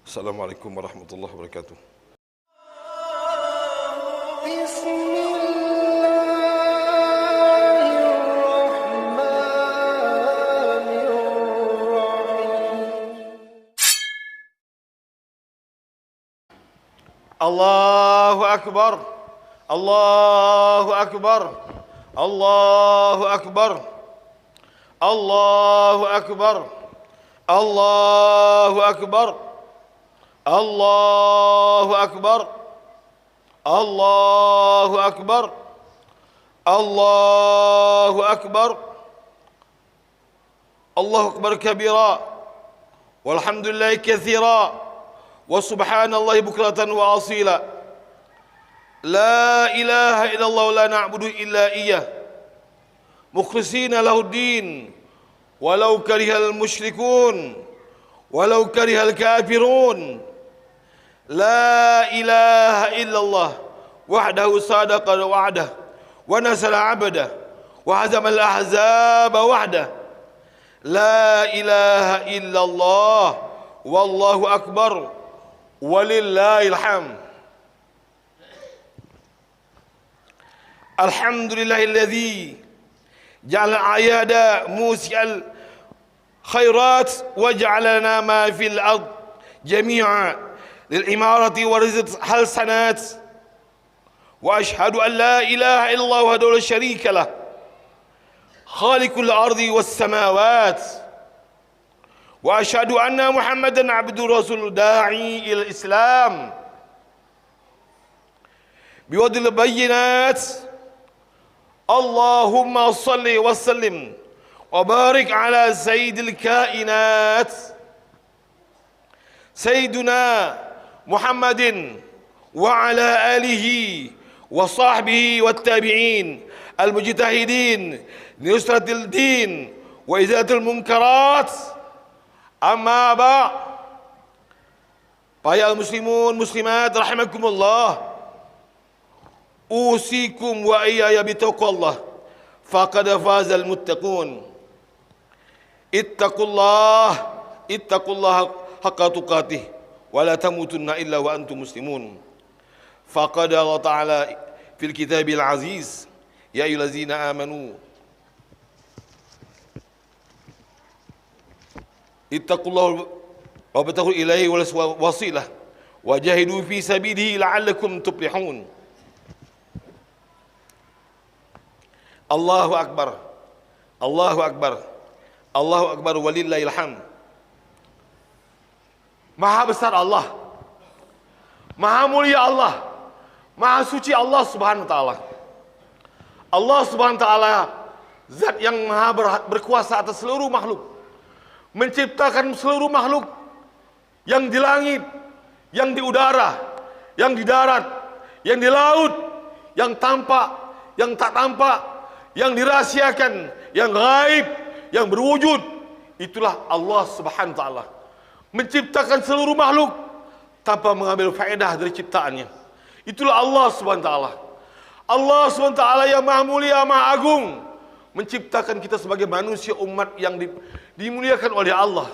Assalamualaikum warahmatullahi wabarakatuh. Allahu Akbar, Allahu Akbar, Allahu Akbar, Allahu Akbar, Allahu Akbar, Allahu Akbar, Allahu Akbar, Allahu Akbar, Allahu Akbar kabira, walhamdulillahi katsira, wa subhanallahi bukratan wa asila. La ilaha illallah la na'budu illa iyyah mukhlishina lahuddin walau karihal musyrikun walau karihal kafirun. La ilaha illallah wahdahu sadaqa wa'dah wa nasara 'abdah wa hazama al-ahzaba wahdah. La ilaha illallah wallahu akbar walillahil hamd. Alhamdulillahilladzi ja'ala ayada musi'al khairat wa ja'ala lana ma fil ard jami'a lil imarati wa rizq hasanat. Wa ashhadu an la ilaha illallah wahdahu la syarika lah khaliqul ardi was samawat. Wa ashhadu anna Muhammadan abduhu rasul da'i ila Islam biwadil bayyinat. Allahumma salli wa sallim wa barik ala sayyidil kainat sayyiduna Muhammadin wa ala alihi wa sahbihi wa tabi'in al-mujtahidin nusratil din wa izalatul munkarat. Amma ba' para muslimun muslimat rahimakumullah, usikum wa iyaya bitaqwallah faqad fazal muttaqun. Ittaqullah haqqa tuqatih wa la tamutunna illa wa antum muslimun. Faqad Allah Ta'ala fil kitabil aziz, ya ayyuhallazina amanu ittaqullah wa bataghu ilaihi wasilah wa jahidu fi sabilihi la'allakum tuflihun. Allahu Akbar, Allahu Akbar, Allahu Akbar walillahil hamd. Maha besar Allah, maha mulia Allah, maha suci Allah Subhanahu wa taala. Allah Subhanahu wa taala zat yang maha berkuasa atas seluruh makhluk, menciptakan seluruh makhluk yang di langit, yang di udara, yang di darat, yang di laut, yang tampak, yang tak tampak, yang dirahasiakan, yang gaib, yang berwujud. Itulah Allah Subhanahu wa taala, menciptakan seluruh makhluk tanpa mengambil faedah dari ciptaannya. Itulah Allah Subhanahu wa taala. Allah Subhanahu wa taala yang maha mulia, maha agung, menciptakan kita sebagai manusia umat yang dimuliakan oleh Allah.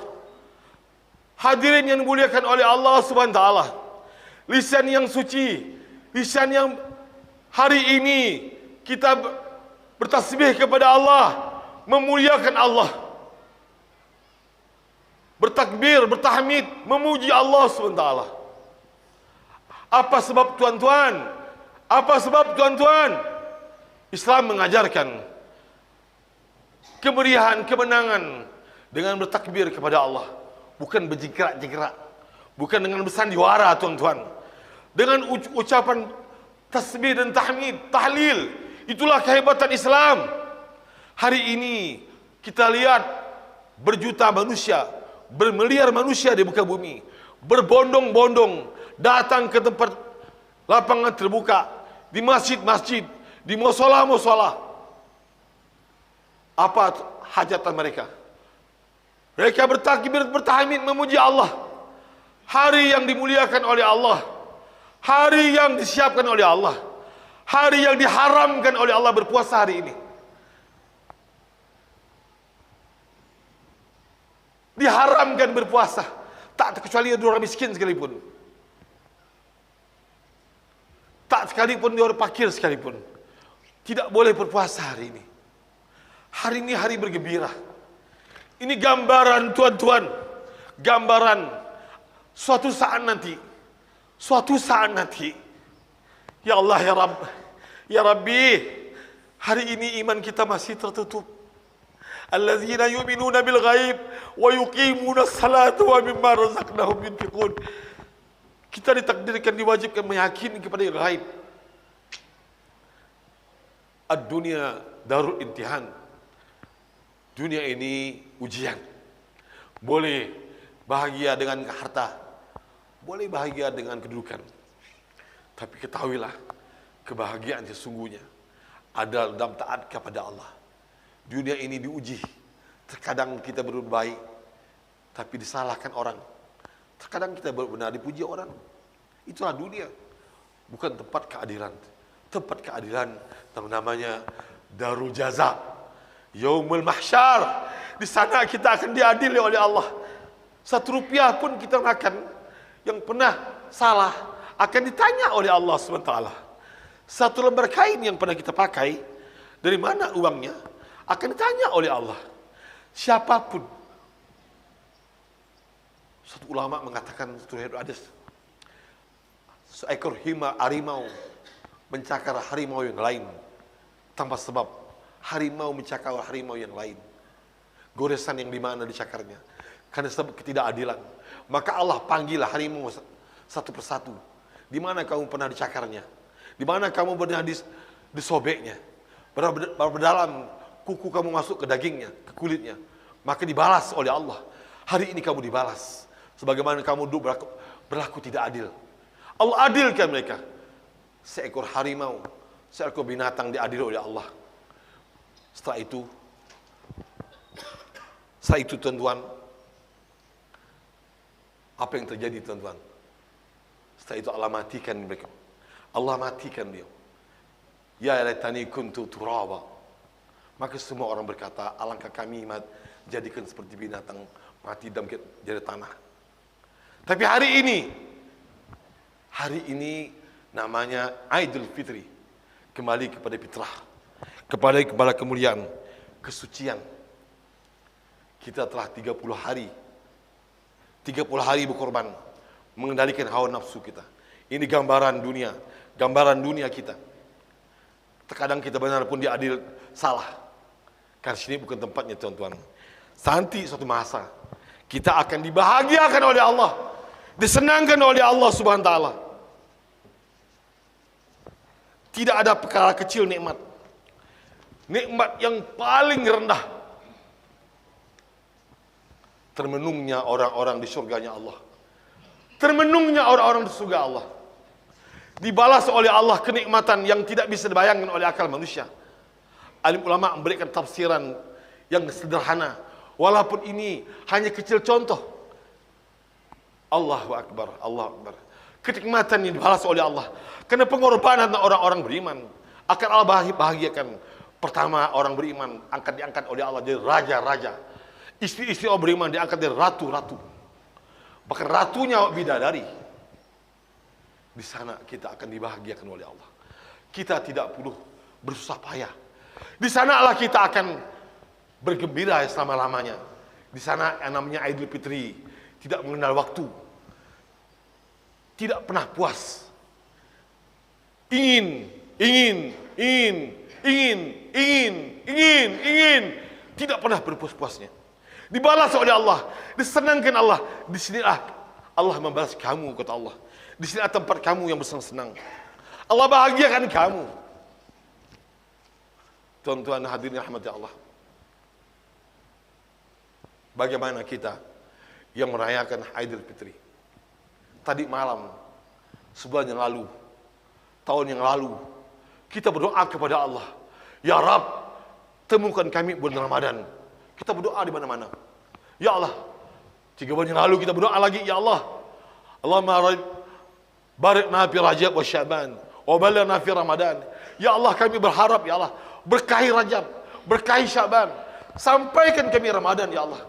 Hadirin yang dimuliakan oleh Allah Subhanahu wa taala. Lisan yang suci, lisan yang hari ini kita bertasbih kepada Allah, memuliakan Allah, bertakbir, bertahmid, memuji Allah SWT. Apa sebab tuan-tuan? Apa sebab tuan-tuan? Islam mengajarkan kemeriahan, kemenangan dengan bertakbir kepada Allah, bukan berjingkrak-jingkrak, bukan dengan bersandiwara tuan-tuan, dengan ucapan tasbih dan tahmid, tahlil. Itulah kehebatan Islam. Hari ini kita lihat berjuta manusia, bermiliar manusia di muka bumi, berbondong-bondong datang ke tempat lapangan terbuka, di masjid-masjid, di musola-musola. Apa hajatan mereka? Mereka bertakbir, bertahmid, memuji Allah. Hari yang dimuliakan oleh Allah, hari yang disiapkan oleh Allah, hari yang diharamkan oleh Allah berpuasa hari ini. Diharamkan berpuasa. Tak terkecuali dia orang miskin sekalipun. Tak sekalipun dia orang fakir sekalipun. Tidak boleh berpuasa hari ini. Hari ini hari bergembira. Ini gambaran tuan-tuan. Gambaran suatu saat nanti. Suatu saat nanti. Ya Allah, ya Rabb. Ya Rabbi. Hari ini iman kita masih tertutup. Allazina yu'minuna bil ghaib wa yuqimuna as-salata wa mimma razaqnahum yunfiqun. Kita ditakdirkan, diwajibkan meyakini kepada yang gaib. Ad-dunya darul imtihan. Dunia ini ujian. Boleh bahagia dengan harta, boleh bahagia dengan kedudukan. Tapi ketahuilah, kebahagiaan sesungguhnya adalah dalam taat kepada Allah. Dunia ini diuji. Terkadang kita berbuat baik, tapi disalahkan orang. Terkadang kita benar dipuji orang. Itulah dunia. Bukan tempat keadilan. Tempat keadilan namanya Darul Jaza. Yaumul Mahsyar. Di sana kita akan diadili oleh Allah. 1 rupiah pun kita makan yang pernah salah akan ditanya oleh Allah SWT. 1 lembar kain yang pernah kita pakai, dari mana uangnya, akan ditanya oleh Allah. Siapapun. Satu ulama mengatakan, satu hadis, seekor harimau mencakar harimau yang lain tanpa sebab. Harimau mencakar harimau yang lain. Goresan yang dimana dicakarnya, karena sebab ketidakadilan. Maka Allah panggillah harimau satu persatu. Di mana kamu pernah dicakarnya? Di mana kamu pernah disobeknya? Berapa dalam kuku kamu masuk ke dagingnya, ke kulitnya? Maka dibalas oleh Allah. Hari ini kamu dibalas. Sebagaimana kamu dulu berlaku tidak adil. Allah adilkan mereka. Seekor harimau, seekor binatang diadili oleh Allah. Setelah itu tuan-tuan, apa yang terjadi tuan-tuan? Setelah itu Allah matikan mereka. Allah matikan dia. Ya laitani kuntu turaba. Maka semua orang berkata, alangkah kami jadikan seperti binatang mati dalam jadi tanah. Tapi hari ini namanya Aidul Fitri. Kembali kepada fitrah, kepada kemuliaan, kesucian. Kita telah 30 hari berkorban mengendalikan hawa nafsu kita. Ini gambaran dunia kita. Terkadang kita benar pun diadil salah. Karena sini bukan tempatnya tuan-tuan. Nanti suatu masa kita akan dibahagiakan oleh Allah, disenangkan oleh Allah Subhanahu wa taala. Tidak ada perkara kecil nikmat. Nikmat yang paling rendah. Termenungnya orang-orang di surganya Allah. Termenungnya orang-orang di surga Allah. Dibalas oleh Allah kenikmatan yang tidak bisa dibayangkan oleh akal manusia. Alim ulama memberikan tafsiran yang sederhana. Walaupun ini hanya kecil contoh. Allahu Akbar, Allahu Akbar. Kenikmatan yang dibalas oleh Allah. Karena pengorbanan orang-orang beriman akan Allah bahagiakan. Pertama, orang beriman diangkat oleh Allah jadi raja-raja. Istri-istri orang beriman diangkat jadi ratu-ratu. Bahkan ratunya bidadari. Di sana kita akan dibahagiakan oleh Allah. Kita tidak perlu bersusah payah. Di sanalah kita akan bergembira selama-lamanya. Di sana yang namanya Aidul Fitri, tidak mengenal waktu. Tidak pernah puas. Ingin. Tidak pernah berpuas-puasnya. Dibalas oleh Allah, disenangkan Allah. Di sinilah Allah membalas kamu, kata Allah. Di sini tempat kamu yang bersenang-senang. Allah bahagiakan kamu. Tuan-tuan hadirin rahmati Allah. Bagaimana kita yang merayakan Aidul Fitri? Tadi malam, sebulan yang lalu, tahun yang lalu, kita berdoa kepada Allah. Ya Rabb, temukan kami bulan Ramadan. Kita berdoa di mana-mana. Ya Allah, 3 bulan yang lalu kita berdoa lagi. Ya Allah, Allahumma barikna fi Rajab wa Sya'ban wa balighna fi Ramadan. Ya Allah, kami berharap ya Allah, berkahi Rajab, berkahi Sya'ban, sampaikan kami Ramadan ya Allah.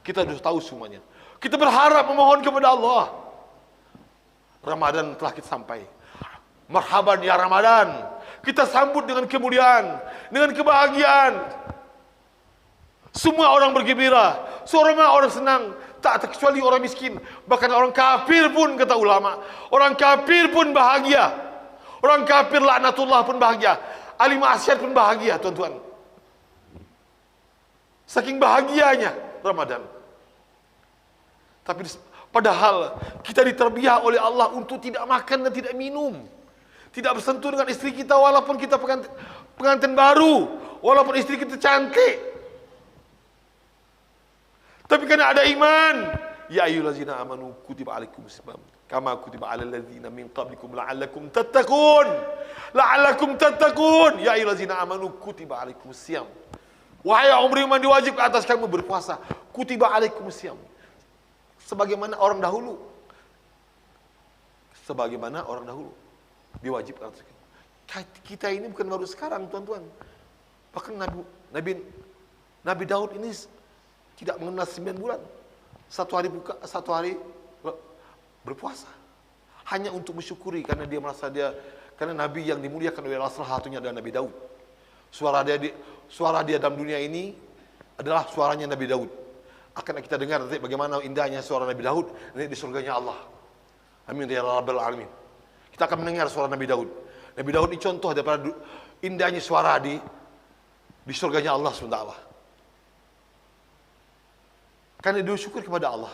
Kita sudah tahu semuanya. Kita berharap memohon kepada Allah. Ramadan telah kita sampai. Marhaban ya Ramadan. Kita sambut dengan kemuliaan, dengan kebahagiaan. Semua orang bergembira, semua orang senang, tak terkecuali orang miskin. Bahkan orang kafir pun, kata ulama, orang kafir pun bahagia. Orang kafir laknatullah pun bahagia. Ahli maksiat pun bahagia, tuan-tuan. Saking bahagianya Ramadan. Tapi padahal kita diterbiah oleh Allah untuk tidak makan dan tidak minum, tidak bersentuh dengan istri kita walaupun kita pengantin baru, walaupun istri kita cantik. Tapi karena ada iman, ya ayyuhallazina amanu kutiba alaikumusiyam kama kutiba alal ladzina min qablikum la'allakum tattaqun. La'allakum tattaqun. Ya ayyuhallazina amanu kutiba alaikumusiyam. Wahai orang beriman, diwajib ke atas kamu berpuasa. Kutiba alaikumusiyam. Sebagaimana orang dahulu. Sebagaimana orang dahulu. Diwajibkan atas kamu. Kita ini bukan baru sekarang, tuan-tuan. Bahkan Nabi Daud ini tidak mengenal 9 bulan. Satu hari buka, satu hari berpuasa. Hanya untuk mensyukuri karena dia merasa karena Nabi yang dimuliakan oleh Allah salah satunya adalah Nabi Daud. Suara dia dalam dunia ini adalah suaranya Nabi Daud. Akan kita dengar nanti bagaimana indahnya suara Nabi Daud nanti di surganya Allah. Amin ya rabbal alamin. Kita akan mendengar suara Nabi Daud. Nabi Daud ini contoh daripada indahnya suara di surganya Allah SWT. Karena dia syukur kepada Allah.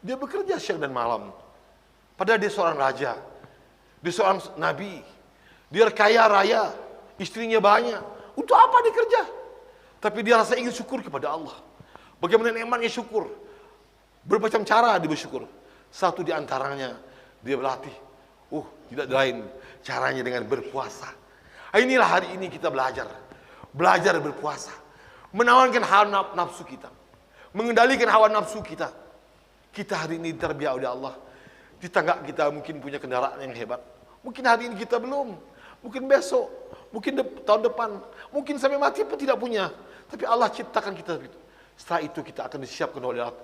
Dia bekerja siang dan malam. Padahal dia seorang raja. Dia seorang nabi. Dia kaya raya. Istrinya banyak. Untuk apa dia kerja? Tapi dia rasa ingin syukur kepada Allah. Bagaimana nikmatnya syukur? Bermacam cara dia bersyukur. Satu di antaranya dia berlatih. Tidak lain caranya dengan berpuasa. Inilah hari ini kita belajar. Belajar berpuasa. Menawankan hawa nafsu kita. Mengendalikan hawa nafsu kita. Kita hari ini terbiak oleh Allah. Di tangga kita mungkin punya kendaraan yang hebat. Mungkin hari ini kita belum. Mungkin besok. Mungkin tahun depan. Mungkin sampai mati pun tidak punya. Tapi Allah ciptakan kita begitu. Setelah itu kita akan disiapkan oleh Allah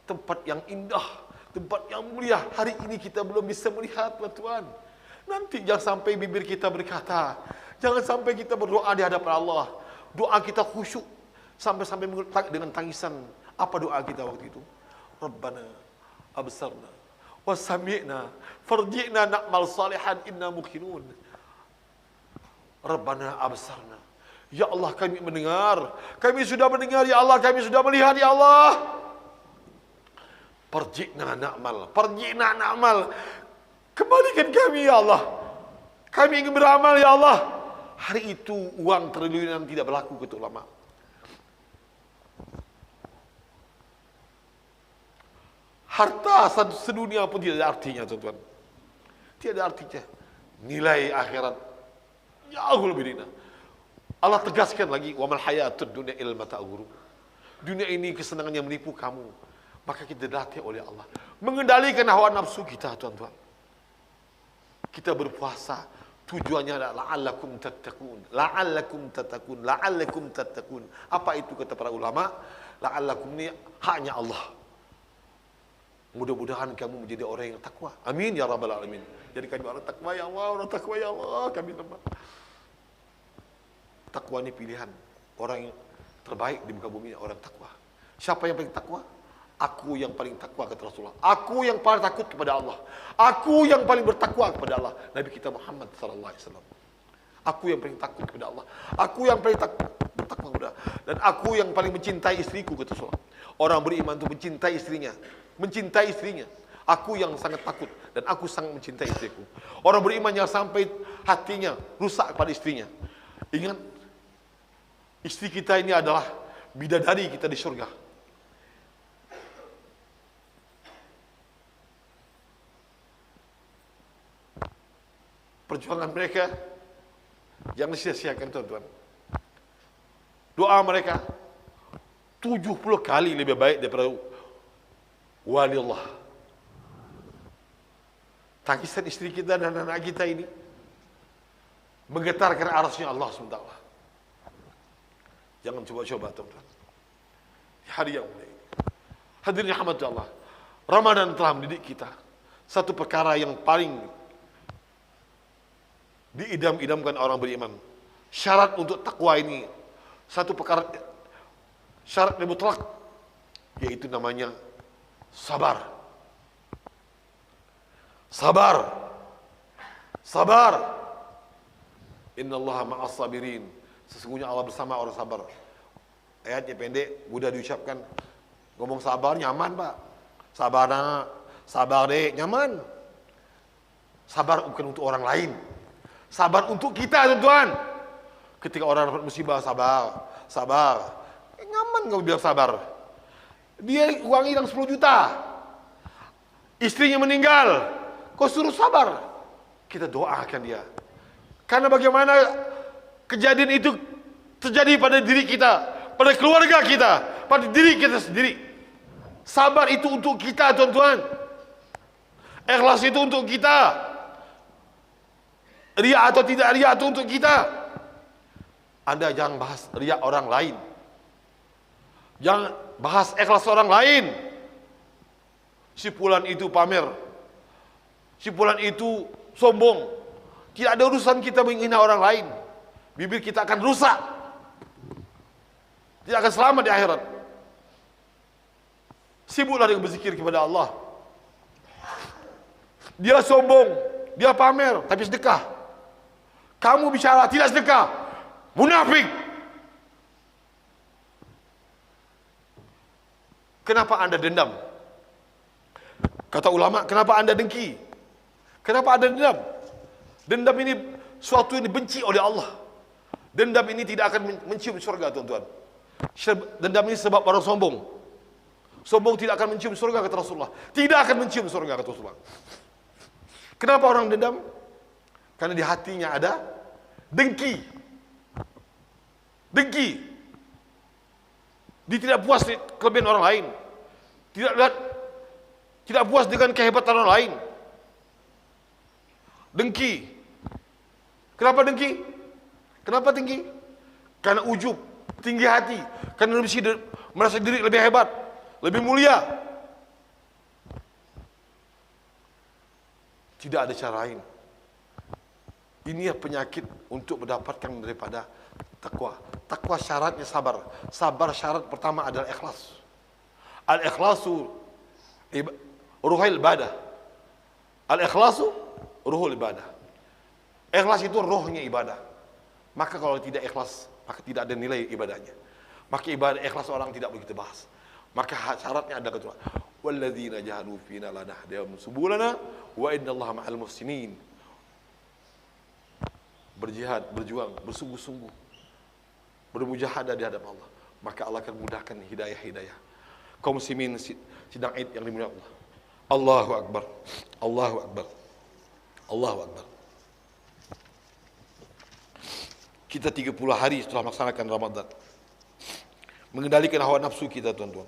tempat yang indah, tempat yang mulia. Hari ini kita belum bisa melihat, tuan-tuan. Nanti jangan sampai bibir kita berkata, jangan sampai kita berdoa di hadapan Allah. Doa kita khusyuk sampai dengan tangisan. Apa doa kita waktu itu? Rabbana absarna wa sami'na farji'na na'mal salihan inna muqinun. Rabbana absarna. Ya Allah, kami mendengar. Kami sudah mendengar ya Allah, kami sudah melihat ya Allah. Farji'na na'mal. Farji'na na'mal. Kembalikan kami ya Allah. Kami ingin beramal ya Allah. Hari itu uang triliunan tidak berlaku, kata ulama. Harta sedunia pun tidak ada artinya, tuan-tuan. Tidak ada artinya. Nilai akhirat jauh lebih dina. Allah tegaskan lagi, wa mal hayatud dunya illa mata'ul ghurur. Dunia ini kesenangannya menipu kamu. Maka kita dilatih oleh Allah mengendalikan hawa nafsu kita, tuan-tuan. Kita berpuasa tujuannya adalah la'allakum tattaqun. La'allakum tattaqun. La'allakum tattaqun. Apa itu kata para ulama? La'allakum ini haknya Allah. Mudah-mudahan kamu menjadi orang yang takwa. Amin ya rabbal alamin. Jadi kami orang takwa ya Allah, orang takwa ya Allah, kami lembah. Takwa ini pilihan. Orang yang terbaik di muka bumi orang takwa. Siapa yang paling takwa? Aku yang paling takwa, kata Rasulullah. Aku yang paling takut kepada Allah. Aku yang paling bertakwa kepada Allah. Nabi kita Muhammad sallallahu alaihi wasallam. Aku yang paling takut kepada Allah. Aku yang paling bertakwa kepada Allah. Dan aku yang paling mencintai istriku, kata Rasulullah. Orang beriman itu mencintai istrinya. Mencintai istrinya. Aku yang sangat takut dan aku sangat mencintai istriku. Orang beriman yang sampai hatinya rusak pada istrinya. Ingat, istri kita ini adalah bidadari kita di surga. Perjuangan mereka jangan sia-siakan, tuan-tuan. Doa mereka 70 kali lebih baik daripada wali Allah. Tangisan istri kita dan anak kita ini menggetarkan arasnya Allah SWT. Jangan coba-coba, teman-teman. Di hari yang mulia ini. Hadirin rahmat Allah. Ramadan telah mendidik kita satu perkara yang paling diidam-idamkan orang beriman. Syarat untuk takwa ini satu perkara, syarat yang mutlak, yaitu namanya sabar. Sabar. Sabar. Innallaha ma'as sabirin. Sesungguhnya Allah bersama orang sabar. Ayatnya pendek, mudah diucapkan. Ngomong sabar nyaman, Pak. Sabar nak, sabar dek, nyaman. Sabar bukan untuk orang lain. Sabar untuk kita, tuan-tuan. Ketika orang dapat musibah, sabar, sabar. Nyaman kau bilang sabar. Dia uang hilang 10 juta. Istrinya meninggal. Kau suruh sabar. Kita doakan dia. Karena bagaimana kejadian itu terjadi pada diri kita, pada keluarga kita, pada diri kita sendiri. Sabar itu untuk kita, tuan-tuan. Ikhlas itu untuk kita. Riya atau tidak riya itu untuk kita. Anda jangan bahas riya orang lain. Jangan bahas ikhlas orang lain. Si fulan itu pamer. Si fulan itu sombong. Tidak ada urusan kita menghina orang lain. Bibir kita akan rusak. Tidak akan selamat di akhirat. Sibuklah dengan berzikir kepada Allah. Dia sombong, dia pamer, tapi sedekah. Kamu bicara tidak sedekah, munafik. Kenapa Anda dendam? Kata ulama, kenapa Anda dengki? Kenapa Anda dendam? Dendam ini suatu yang dibenci oleh Allah. Dendam ini tidak akan mencium surga, tuan-tuan. Dendam ini sebab orang sombong. Sombong tidak akan mencium surga, kata Rasulullah. Tidak akan mencium surga, kata Rasulullah. Kenapa orang dendam? Karena di hatinya ada dengki. Dengki. Dia tidak puas dengan kelebihan orang lain. Tidak puas dengan kehebatan orang lain. Dengki. Kenapa dengki? Kenapa tinggi? Karena ujub, tinggi hati. Karena merasa diri lebih hebat, lebih mulia. Tidak ada cara lain. Ini penyakit untuk mendapatkan daripada takwa. Takwa syaratnya sabar. Sabar syarat pertama adalah ikhlas. Al-ikhlasu ruhul ibadah. Al-ikhlasu ruhul ibadah. Ikhlas itu rohnya ibadah. Maka kalau tidak ikhlas, maka tidak ada nilai ibadahnya. Maka ibadah ikhlas orang tidak begitu bahas. Maka syaratnya ada ketua. Walladzina jahadu fina lanahdihum subulana wa innallaha ma'al muhsinin. Berjihad, berjuang, bersungguh-sungguh, bermujahadah di hadapan Allah, maka Allah akan mudahkan hidayah-hidayah. Kaum muslimin sidang Id yang dimuliakan Allah. Allahu Akbar. Allahu Akbar. Allahu Akbar. Kita 30 hari setelah melaksanakan Ramadan, mengendalikan hawa nafsu kita, tuan-tuan,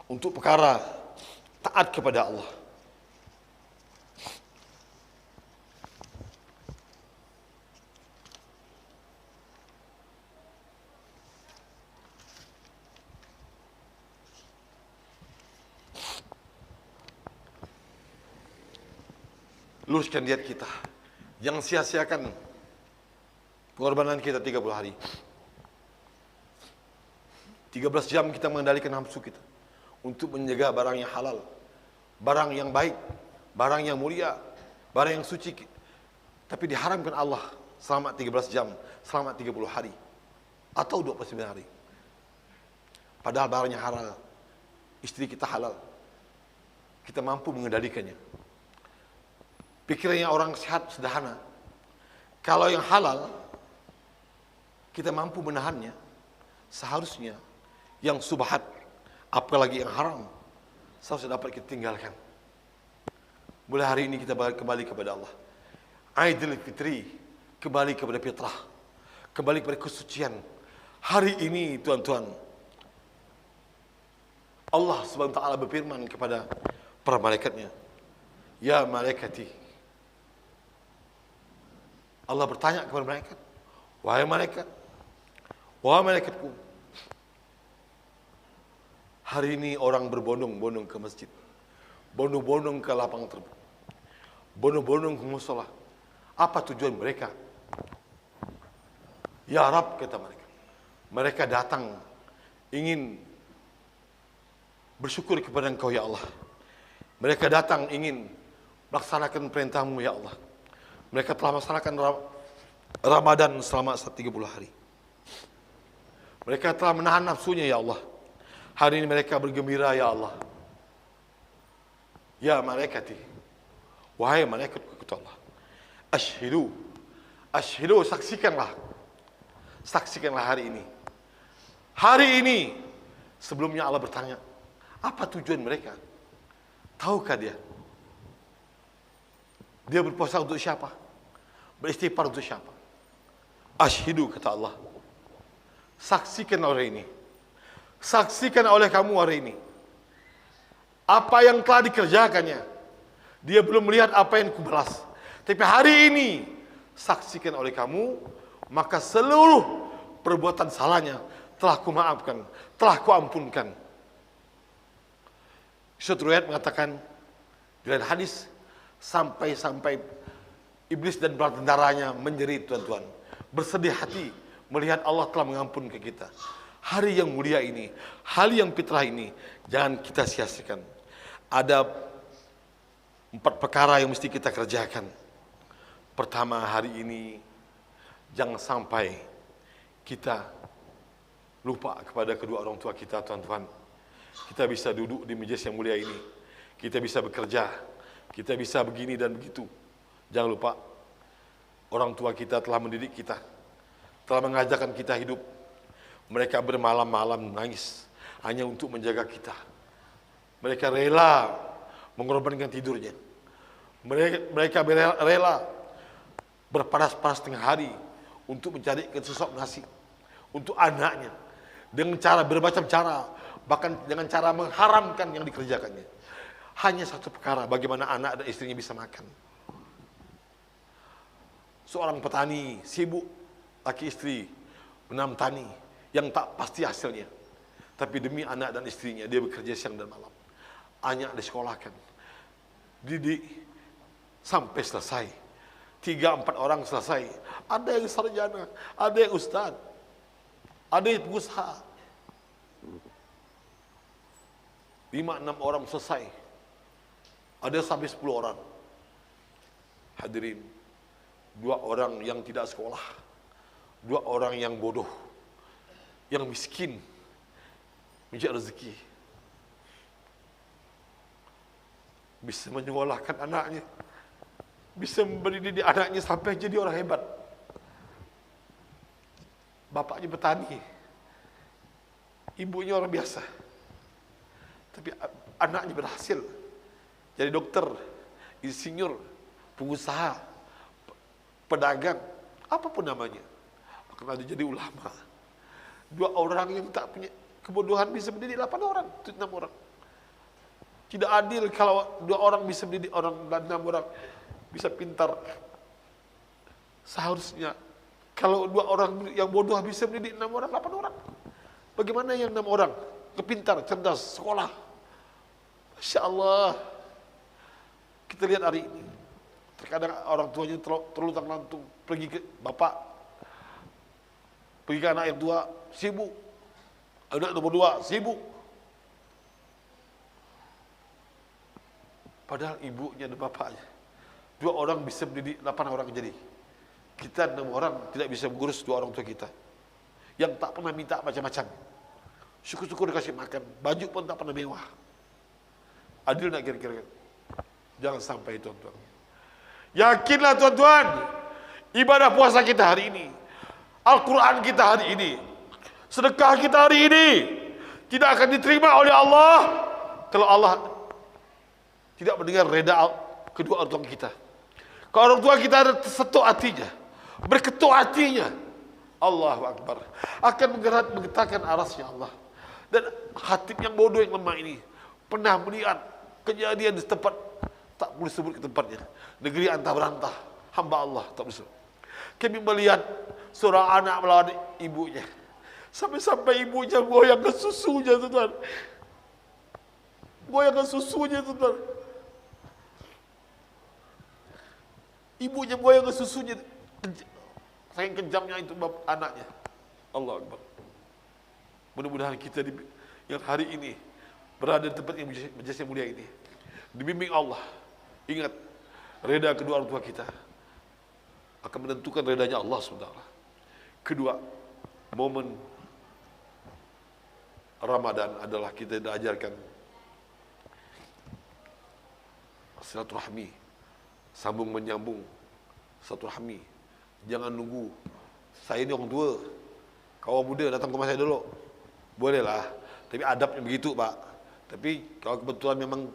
untuk perkara taat kepada Allah. Luruskan niat kita. Jangan sia-siakan pengorbanan kita 30 hari. 13 jam kita mengendalikan nafsu kita untuk menjaga barang yang halal, barang yang baik, barang yang mulia, barang yang suci. Tapi diharamkan Allah selama 13 jam, selama 30 hari atau 29 hari. Padahal barangnya halal, istri kita halal, kita mampu mengendalikannya. Pikirannya orang sehat sederhana. Kalau yang halal kita mampu menahannya, seharusnya yang subhat, apalagi yang haram, seharusnya dapat kita tinggalkan. Mulai hari ini kita kembali kepada Allah. Aidil Fitri, kembali kepada fitrah, kembali kepada kesucian. Hari ini, tuan-tuan, Allah Subhanahu wa taala berfirman kepada para malaikatnya, "Ya malaikati." Allah bertanya kepada malaikat, "Wahai malaikat, wahai malaikatku, Hari ini orang berbondong-bondong ke masjid, bondong-bondong ke lapang terbuka, bondong-bondong ke musola. Apa tujuan mereka? Ya Rab, kata mereka. Mereka datang ingin bersyukur kepada Engkau ya Allah. Mereka datang ingin melaksanakan perintah-Mu ya Allah. Mereka telah melaksanakan Ramadan selama 30 hari. Mereka telah menahan nafsunya ya Allah. Hari ini mereka bergembira ya Allah. Ya malaikati, wahai malaikat Allah, asyhidu, asyhidu, saksikanlah. Saksikanlah hari ini. Hari ini, sebelumnya Allah bertanya, apa tujuan mereka? Tahukah dia? Dia berpuasa untuk siapa? Beristighfar untuk siapa? Asyhidu, kata Allah. Saksikan oleh ini. Saksikan oleh kamu hari ini. Apa yang telah dikerjakannya. Dia belum melihat apa yang kubalas. Tapi hari ini, saksikan oleh kamu, maka seluruh perbuatan salahnya telah kumaafkan, telah kuampunkan. Suatu riwayat mengatakan, di lain hadis, sampai iblis dan bala tentaranya menjerit, tuan-tuan, bersedih hati melihat Allah telah mengampun ke kita. Hari yang mulia ini, hari yang fitrah ini, jangan kita sia-siakan. Ada 4 perkara yang mesti kita kerjakan. Pertama, hari ini jangan sampai kita lupa kepada kedua orang tua kita, tuan-tuan. Kita bisa duduk di majelis yang mulia ini, kita bisa bekerja, kita bisa begini dan begitu. Jangan lupa, orang tua kita telah mendidik kita, telah mengajarkan kita hidup. Mereka bermalam-malam menangis hanya untuk menjaga kita. Mereka rela mengorbankan tidurnya. Mereka rela berpanas-panas tengah hari untuk mencari sesuap nasi untuk anaknya dengan cara bermacam cara, bahkan dengan cara mengharamkan yang dikerjakannya. Hanya satu perkara, bagaimana anak dan istrinya bisa makan. Seorang petani sibuk, laki istri menanam tani yang tak pasti hasilnya, tapi demi anak dan istrinya dia bekerja siang dan malam. Anak disekolahkan, didik sampai selesai. 3-4 orang selesai. Ada yang sarjana, ada yang ustaz, ada yang pengusaha. 5-6 orang selesai. Ada sampai 10 orang. Hadirin, 2 orang yang tidak sekolah, 2 orang yang bodoh, yang miskin, mencari rezeki, bisa menyekolahkan anaknya, bisa mendidik anaknya sampai jadi orang hebat. Bapaknya petani, ibunya orang biasa, tapi anaknya berhasil jadi dokter, insinyur, pengusaha, pedagang, apapun namanya. Bahkan ada jadi ulama. 2 orang yang tak punya kebodohan bisa mendidik 8 orang, 6 orang. Tidak adil kalau 2 orang bisa mendidik orang dan 6 orang bisa pintar. Seharusnya kalau 2 orang yang bodoh bisa mendidik 6 orang, 8 orang. Bagaimana yang 6 orang kepintar, cerdas, sekolah? Masya Allah. Kita lihat hari ini, terkadang orang tuanya terlutang-lantung pergi ke bapak, pergi ke anak yang tua, sibuk. Anak nomor 2, sibuk. Padahal ibunya dan bapaknya. 2 orang bisa mendidik 8 orang jadi. Kita 6 orang tidak bisa mengurus 2 orang tua kita. Yang tak pernah minta macam-macam. Syukur-syukur dikasih makan. Baju pun tak pernah mewah. Adil nak kira-kira? Jangan sampai, tuan-tuan. Yakinlah, tuan-tuan, ibadah puasa kita hari ini, Al-Quran kita hari ini, sedekah kita hari ini tidak akan diterima oleh Allah kalau Allah tidak mendengar reda kedua orang tua kita. Kalau orang tua kita ada tersetuk hatinya, berketuk hatinya, Allahu Akbar, akan menggetarkan arasnya Allah. Dan khatib yang bodoh yang lemah ini pernah melihat kejadian di tempat tak boleh sebut ke tempatnya, negeri antah berantah, hamba Allah tak boleh sebut. Kami melihat seorang anak melawan ibunya, sampai-sampai ibunya goyang ke susunya, tuan. Goyangkan susunya tuan. Ibunya goyangkan susunya. Saking kejamnya itu anaknya. Allah Akbar. Mudah-mudahan kita yang hari ini berada di tempat yang majelis yang mulia ini dibimbing Allah. Ingat, reda kedua orang tua kita akan menentukan redanya Allah SWT. Kedua, momen Ramadan adalah kita diajarkan silaturahmi, sambung menyambung silaturahmi. Jangan nunggu saya ini orang tua, kawan muda datang ke rumah saya dulu. Bolehlah, tapi adabnya begitu, Pak. Tapi kalau kebetulan memang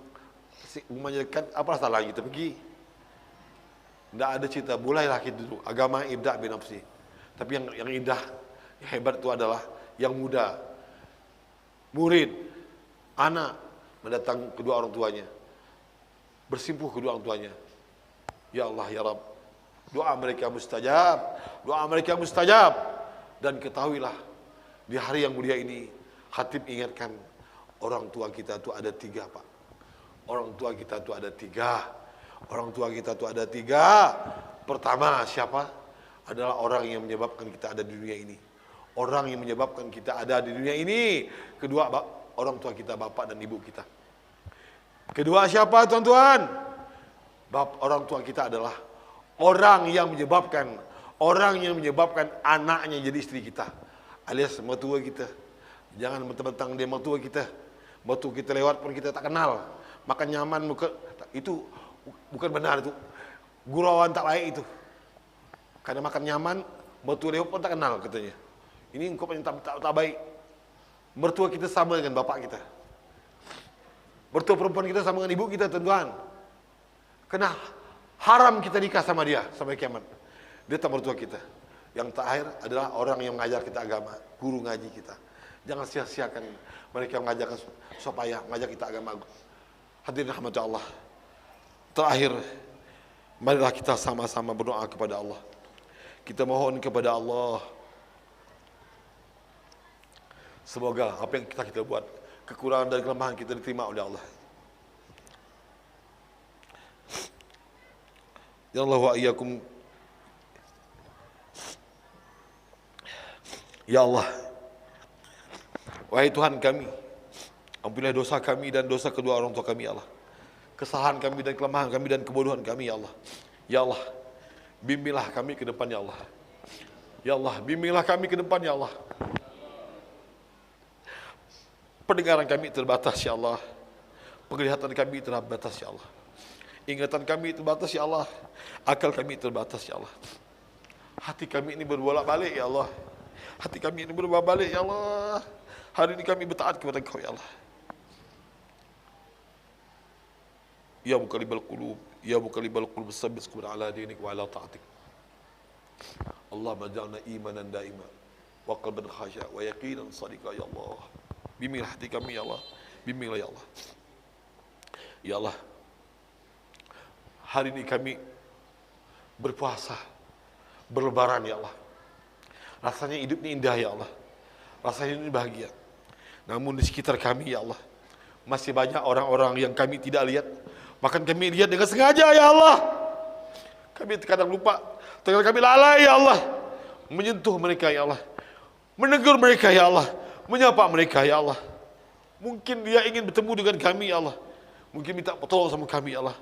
rumahnya dekat, apa salah kita pergi? Tidak ada cerita, bolehlah kita dulu. Agama ibda' bin nafsi. Tapi yang indah, yang hebat itu adalah yang muda, murid, anak mendatang kedua orang tuanya, bersimpuh kedua orang tuanya. Ya Allah, ya Rabb, doa mereka mustajab, doa mereka mustajab. Dan ketahuilah, di hari yang mulia ini, khatib ingatkan, orang tua kita itu ada 3, Pak. Orang tua kita itu ada 3. Orang tua kita itu ada 3. Pertama, siapa? Adalah orang yang menyebabkan kita ada di dunia ini. Orang yang menyebabkan kita ada di dunia ini. Kedua, orang tua kita, bapak dan ibu kita. Kedua, siapa tuan-tuan? Orang tua kita adalah orang yang menyebabkan anaknya jadi istri kita, alias mertua kita. Jangan mentang-mentang dia mertua kita. Mertua kita lewat pun kita tak kenal. Makan nyaman muka, itu bukan benar itu. Gurauan tak baik itu. Karena makan nyaman, mertua lewat pun tak kenal katanya. Ini ungkapan yang tak baik. Mertua kita sama dengan bapak kita. Mertua perempuan kita sama dengan ibu kita, tuan-tuan. Kena haram kita nikah sama dia sampai kiamat. Dia tak mertua kita. Yang terakhir adalah orang yang mengajar kita agama, guru ngaji kita. Jangan sia-siakan mereka yang mengajarkan supaya mengajar kita agama. Hadirin rahmat Allah. Terakhir, marilah kita sama-sama berdoa kepada Allah. Kita mohon kepada Allah, semoga apa yang kita buat, kekurangan dan kelemahan kita diterima oleh Allah. Ya Allah wa iyyakum. Ya Allah, wahai Tuhan kami, ampunilah dosa kami dan dosa kedua orang tua kami, ya Allah. Kesalahan kami dan kelemahan kami dan kebodohan kami, ya Allah. Ya Allah, bimbinglah kami ke depan, ya Allah. Ya Allah, bimbinglah kami ke depan, ya Allah. Pendengaran kami terbatas, ya Allah. Penglihatan kami terbatas, ya Allah. Ingatan kami terbatas, ya Allah. Akal kami terbatas, ya Allah. Hati kami ini berbolak-balik, ya Allah. Hati kami ini berbolak-balik, ya Allah. Hari ini kami bertaat kepada Engkau, ya Allah. Ya muqallibal qulub, ya muqallibal qulub, tsabbit qulubana ala dinik wa ala ta'atik. Allahumma ja'alna imanan daima wa qalban khashi'a wa yaqinan shadiqa, ya Allah. Bimbinglah hati kami, ya Allah. Bimbinglah, ya Allah. Ya Allah, hari ini kami berpuasa, berlebaran, ya Allah. Rasanya hidup ini indah, ya Allah. Rasanya ini bahagia. Namun di sekitar kami, ya Allah, masih banyak orang-orang yang kami tidak lihat. Bahkan kami lihat dengan sengaja, ya Allah. Kami terkadang lupa, terkadang kami lalai, ya Allah. Menyentuh mereka, ya Allah. Menegur mereka, ya Allah. Menyapa mereka, ya Allah. Mungkin dia ingin bertemu dengan kami, ya Allah. Mungkin minta tolong sama kami, ya Allah.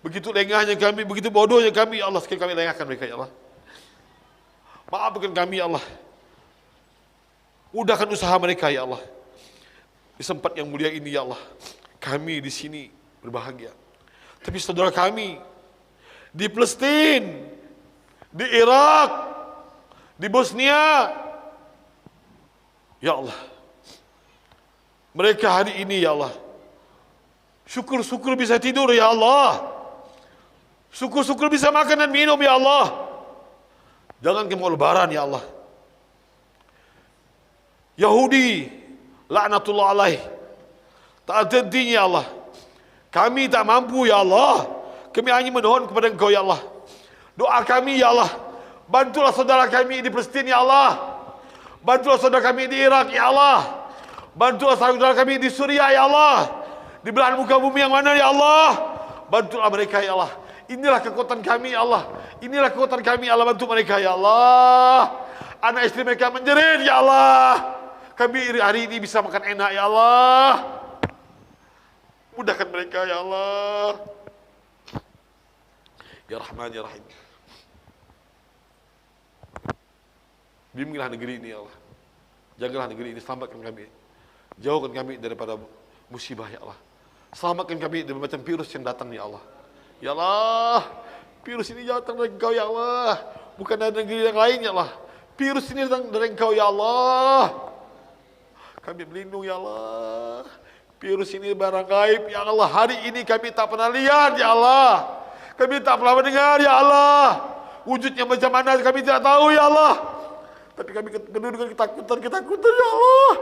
Begitu lengahnya kami, begitu bodohnya kami, ya Allah. Sekali kami lengahkan mereka, ya Allah. Maafkan kami, ya Allah. Mudahkan usaha mereka, ya Allah. Di tempat yang mulia ini, ya Allah, kami di sini berbahagia. Tapi saudara kami di Palestina, di Irak, di Bosnia, ya Allah, mereka hari ini, ya Allah, syukur-syukur bisa tidur, ya Allah. Syukur-syukur bisa makan dan minum, ya Allah. Jangan mau lebaran, ya Allah. Yahudi, laknatullah alaih, tak ada hentinya, ya Allah. Kami tak mampu, ya Allah. Kami hanya memohon kepada Engkau, ya Allah. Doa kami, ya Allah. Bantulah saudara kami di Palestina, ya Allah. Bantulah saudara kami di Irak, ya Allah. Bantulah saudara kami di Suriah, ya Allah. di belahan muka bumi yang mana ya Allah. Bantulah mereka ya Allah. Inilah kekuatan kami ya Allah. Inilah kekuatan kami ya Allah, bantu mereka ya Allah. Anak istri mereka menjerit ya Allah. Kami hari ini bisa makan enak ya Allah. Mudahkan mereka ya Allah. Ya Rahman ya Rahim. Bimbinglah negeri ini ya Allah. Jagalah negeri ini, selamatkan kami. Jauhkan kami daripada musibah ya Allah. Selamatkan kami dari macam virus yang datang ya Allah. Ya Allah, virus ini datang dari Engkau ya Allah. Bukan dari negeri yang lain ya Allah. Virus ini datang dari Engkau ya Allah. Kami berlindung ya Allah. Virus ini barang gaib ya Allah. Hari ini kami tak pernah lihat ya Allah. Kami tak pernah mendengar ya Allah. Wujudnya macam mana kami tidak tahu ya Allah. Tapi kami penuh dengan ketakutan ya Allah.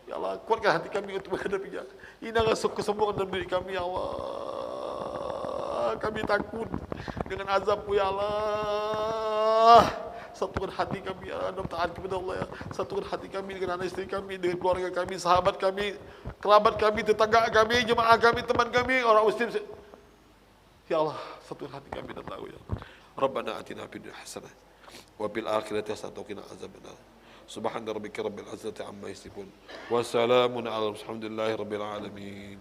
Ya Allah, kuatkan hati kami untuk menghadapinya. Hinakan kesombongan dalam diri kami ya Allah. Kami takut dengan azab-Mu ya Allah. Satukan hati kami ya Allah, dalam taat kepada Allah ya. Satukan hati kami dengan anak istri kami, dengan keluarga kami, sahabat kami, kerabat kami, tetangga kami, jemaah kami, teman kami, orang muslim. Ya Allah, satukan hati kami dan tahu ya. Rabbana atina fid dunya hasanah wa fil akhirati hasanah wa qina azabannar. Subhana rabbika rabbil izzati amma yasifun wa salamun alal hamdulillahi rabbil alamin.